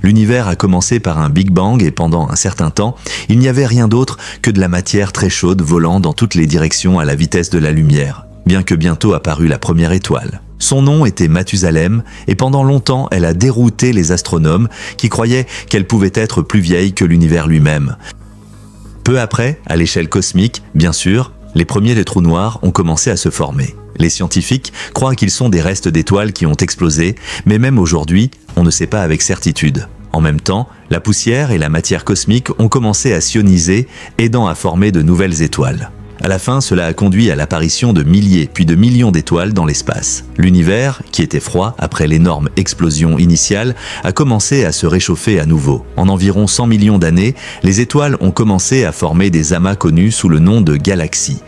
L'univers a commencé par un Big Bang et pendant un certain temps, il n'y avait rien d'autre que de la matière très chaude volant dans toutes les directions à la vitesse de la lumière, bien que bientôt apparut la première étoile. Son nom était Mathusalem et pendant longtemps elle a dérouté les astronomes qui croyaient qu'elle pouvait être plus vieille que l'univers lui-même. Peu après, à l'échelle cosmique, bien sûr, les premiers trous noirs ont commencé à se former. Les scientifiques croient qu'ils sont des restes d'étoiles qui ont explosé, mais même aujourd'hui, on ne sait pas avec certitude. En même temps, la poussière et la matière cosmique ont commencé à s'ioniser, aidant à former de nouvelles étoiles. À la fin, cela a conduit à l'apparition de milliers puis de millions d'étoiles dans l'espace. L'univers, qui était froid après l'énorme explosion initiale, a commencé à se réchauffer à nouveau. En environ 100 millions d'années, les étoiles ont commencé à former des amas connus sous le nom de galaxies.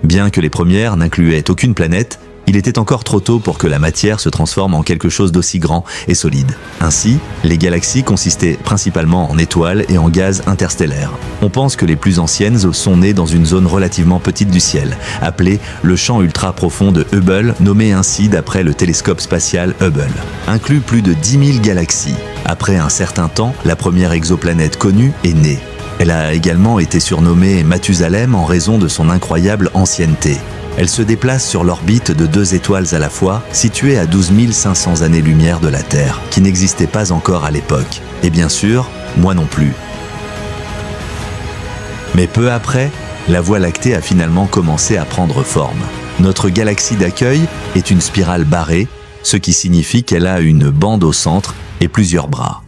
Bien que les premières n'incluaient aucune planète, il était encore trop tôt pour que la matière se transforme en quelque chose d'aussi grand et solide. Ainsi, les galaxies consistaient principalement en étoiles et en gaz interstellaires. On pense que les plus anciennes sont nées dans une zone relativement petite du ciel, appelée le champ ultra profond de Hubble, nommé ainsi d'après le télescope spatial Hubble. Inclut plus de 10 000 galaxies. Après un certain temps, la première exoplanète connue est née. Elle a également été surnommée Mathusalem en raison de son incroyable ancienneté. Elle se déplace sur l'orbite de 2 étoiles à la fois, situées à 12 500 années-lumière de la Terre, qui n'existait pas encore à l'époque. Et bien sûr, moi non plus. Mais peu après, la Voie lactée a finalement commencé à prendre forme. Notre galaxie d'accueil est une spirale barrée, ce qui signifie qu'elle a une bande au centre et plusieurs bras.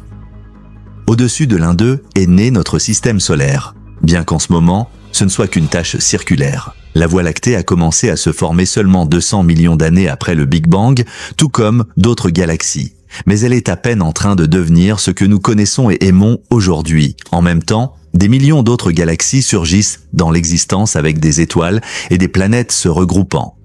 Au-dessus de l'un d'eux est né notre système solaire, bien qu'en ce moment, ce ne soit qu'une tache circulaire. La Voie lactée a commencé à se former seulement 200 millions d'années après le Big Bang, tout comme d'autres galaxies. Mais elle est à peine en train de devenir ce que nous connaissons et aimons aujourd'hui. En même temps, des millions d'autres galaxies surgissent dans l'existence avec des étoiles et des planètes se regroupant.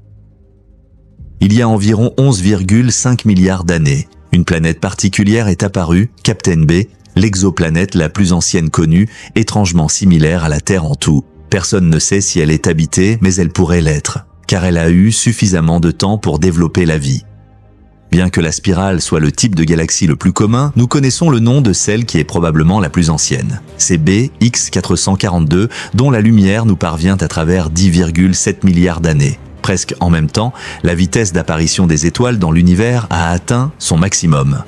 Il y a environ 11,5 milliards d'années, une planète particulière est apparue, Captain B, l'exoplanète la plus ancienne connue, étrangement similaire à la Terre en tout. Personne ne sait si elle est habitée, mais elle pourrait l'être, car elle a eu suffisamment de temps pour développer la vie. Bien que la spirale soit le type de galaxie le plus commun, nous connaissons le nom de celle qui est probablement la plus ancienne. C'est BX442, dont la lumière nous parvient à travers 10,7 milliards d'années. Presque en même temps, la vitesse d'apparition des étoiles dans l'univers a atteint son maximum.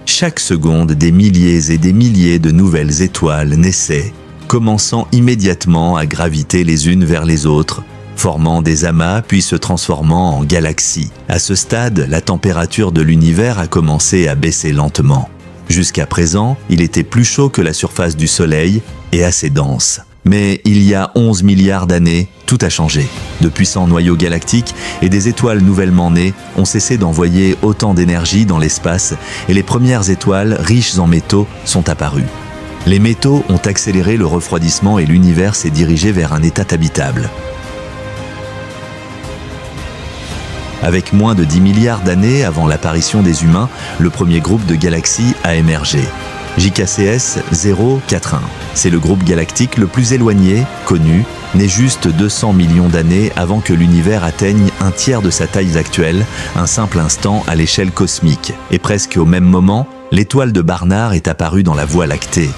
Chaque seconde, des milliers et des milliers de nouvelles étoiles naissaient, commençant immédiatement à graviter les unes vers les autres, formant des amas puis se transformant en galaxies. À ce stade, la température de l'univers a commencé à baisser lentement. Jusqu'à présent, il était plus chaud que la surface du Soleil et assez dense. Mais il y a 11 milliards d'années, tout a changé. De puissants noyaux galactiques et des étoiles nouvellement nées ont cessé d'envoyer autant d'énergie dans l'espace et les premières étoiles riches en métaux sont apparues. Les métaux ont accéléré le refroidissement et l'univers s'est dirigé vers un état habitable. Avec moins de 10 milliards d'années avant l'apparition des humains, le premier groupe de galaxies a émergé. JKCS 041. C'est le groupe galactique le plus éloigné, connu, né juste 200 millions d'années avant que l'univers atteigne un tiers de sa taille actuelle, un simple instant à l'échelle cosmique. Et presque au même moment, l'étoile de Barnard est apparue dans la Voie lactée.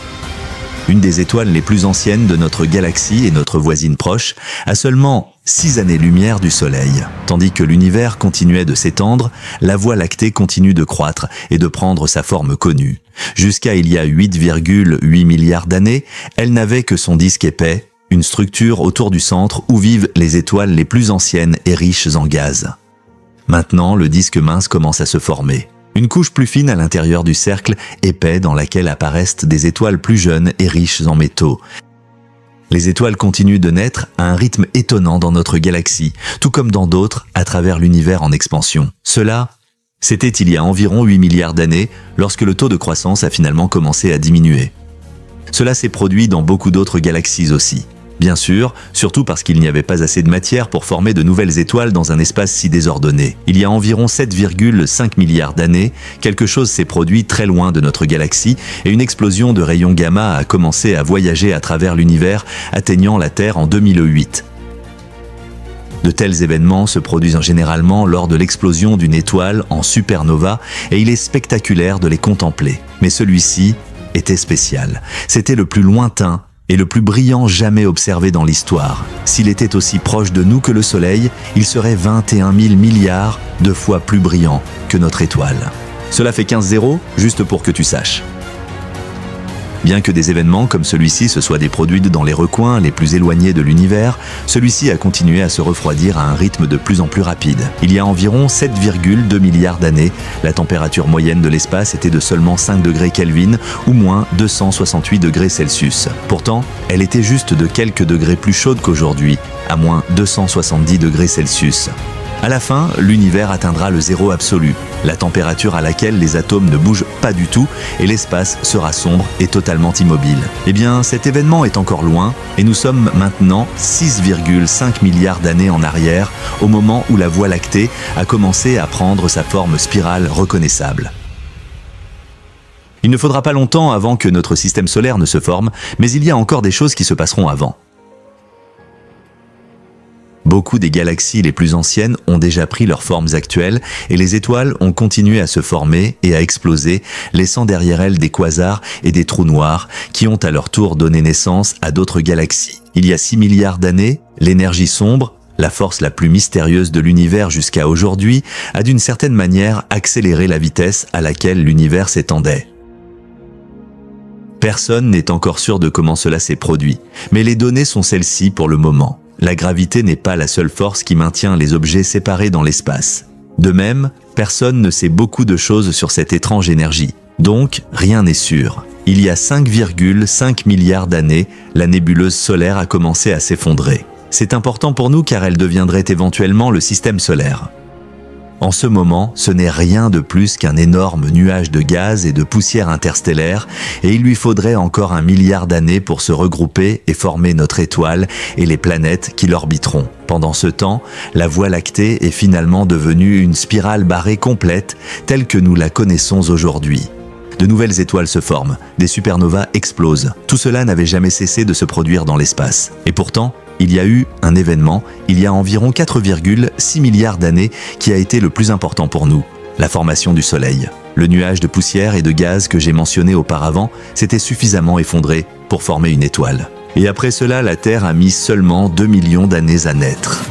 Une des étoiles les plus anciennes de notre galaxie et notre voisine proche, à seulement 6 années-lumière du Soleil. Tandis que l'univers continuait de s'étendre, la Voie lactée continue de croître et de prendre sa forme connue. Jusqu'à il y a 8,8 milliards d'années, elle n'avait que son disque épais, une structure autour du centre où vivent les étoiles les plus anciennes et riches en gaz. Maintenant, le disque mince commence à se former. Une couche plus fine à l'intérieur du cercle épais dans laquelle apparaissent des étoiles plus jeunes et riches en métaux. Les étoiles continuent de naître à un rythme étonnant dans notre galaxie, tout comme dans d'autres à travers l'univers en expansion. Cela, c'était il y a environ 8 milliards d'années, lorsque le taux de croissance a finalement commencé à diminuer. Cela s'est produit dans beaucoup d'autres galaxies aussi. Bien sûr, surtout parce qu'il n'y avait pas assez de matière pour former de nouvelles étoiles dans un espace si désordonné. Il y a environ 7,5 milliards d'années, quelque chose s'est produit très loin de notre galaxie et une explosion de rayons gamma a commencé à voyager à travers l'univers, atteignant la Terre en 2008. De tels événements se produisent généralement lors de l'explosion d'une étoile en supernova et il est spectaculaire de les contempler. Mais celui-ci était spécial. C'était le plus lointain et le plus brillant jamais observé dans l'histoire. S'il était aussi proche de nous que le Soleil, il serait 21 000 milliards de fois plus brillant que notre étoile. Cela fait 15-0, juste pour que tu saches. Bien que des événements comme celui-ci se soient produits dans les recoins les plus éloignés de l'univers, celui-ci a continué à se refroidir à un rythme de plus en plus rapide. Il y a environ 7,2 milliards d'années, la température moyenne de l'espace était de seulement 5 degrés Kelvin ou moins 268 degrés Celsius. Pourtant, elle était juste de quelques degrés plus chaude qu'aujourd'hui, à moins 270 degrés Celsius. À la fin, l'univers atteindra le zéro absolu, la température à laquelle les atomes ne bougent pas du tout et l'espace sera sombre et totalement immobile. Eh bien, cet événement est encore loin et nous sommes maintenant 6,5 milliards d'années en arrière, au moment où la Voie lactée a commencé à prendre sa forme spirale reconnaissable. Il ne faudra pas longtemps avant que notre système solaire ne se forme, mais il y a encore des choses qui se passeront avant. Beaucoup des galaxies les plus anciennes ont déjà pris leurs formes actuelles et les étoiles ont continué à se former et à exploser, laissant derrière elles des quasars et des trous noirs qui ont à leur tour donné naissance à d'autres galaxies. Il y a 6 milliards d'années, l'énergie sombre, la force la plus mystérieuse de l'univers jusqu'à aujourd'hui, a d'une certaine manière accéléré la vitesse à laquelle l'univers s'étendait. Personne n'est encore sûr de comment cela s'est produit, mais les données sont celles-ci pour le moment. La gravité n'est pas la seule force qui maintient les objets séparés dans l'espace. De même, personne ne sait beaucoup de choses sur cette étrange énergie. Donc, rien n'est sûr. Il y a 5,5 milliards d'années, la nébuleuse solaire a commencé à s'effondrer. C'est important pour nous car elle deviendrait éventuellement le système solaire. En ce moment, ce n'est rien de plus qu'un énorme nuage de gaz et de poussière interstellaire et il lui faudrait encore 1 milliard d'années pour se regrouper et former notre étoile et les planètes qui l'orbiteront. Pendant ce temps, la Voie lactée est finalement devenue une spirale barrée complète telle que nous la connaissons aujourd'hui. De nouvelles étoiles se forment, des supernovas explosent. Tout cela n'avait jamais cessé de se produire dans l'espace. Et pourtant, il y a eu un événement, il y a environ 4,6 milliards d'années, qui a été le plus important pour nous, la formation du Soleil. Le nuage de poussière et de gaz que j'ai mentionné auparavant s'était suffisamment effondré pour former une étoile. Et après cela, la Terre a mis seulement 2 millions d'années à naître.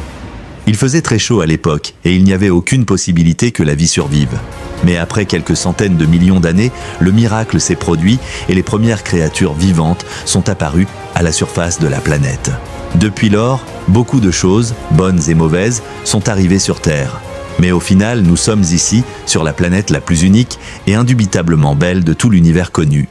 Il faisait très chaud à l'époque et il n'y avait aucune possibilité que la vie survive. Mais après quelques centaines de millions d'années, le miracle s'est produit et les premières créatures vivantes sont apparues à la surface de la planète. Depuis lors, beaucoup de choses, bonnes et mauvaises, sont arrivées sur Terre. Mais au final, nous sommes ici, sur la planète la plus unique et indubitablement belle de tout l'univers connu.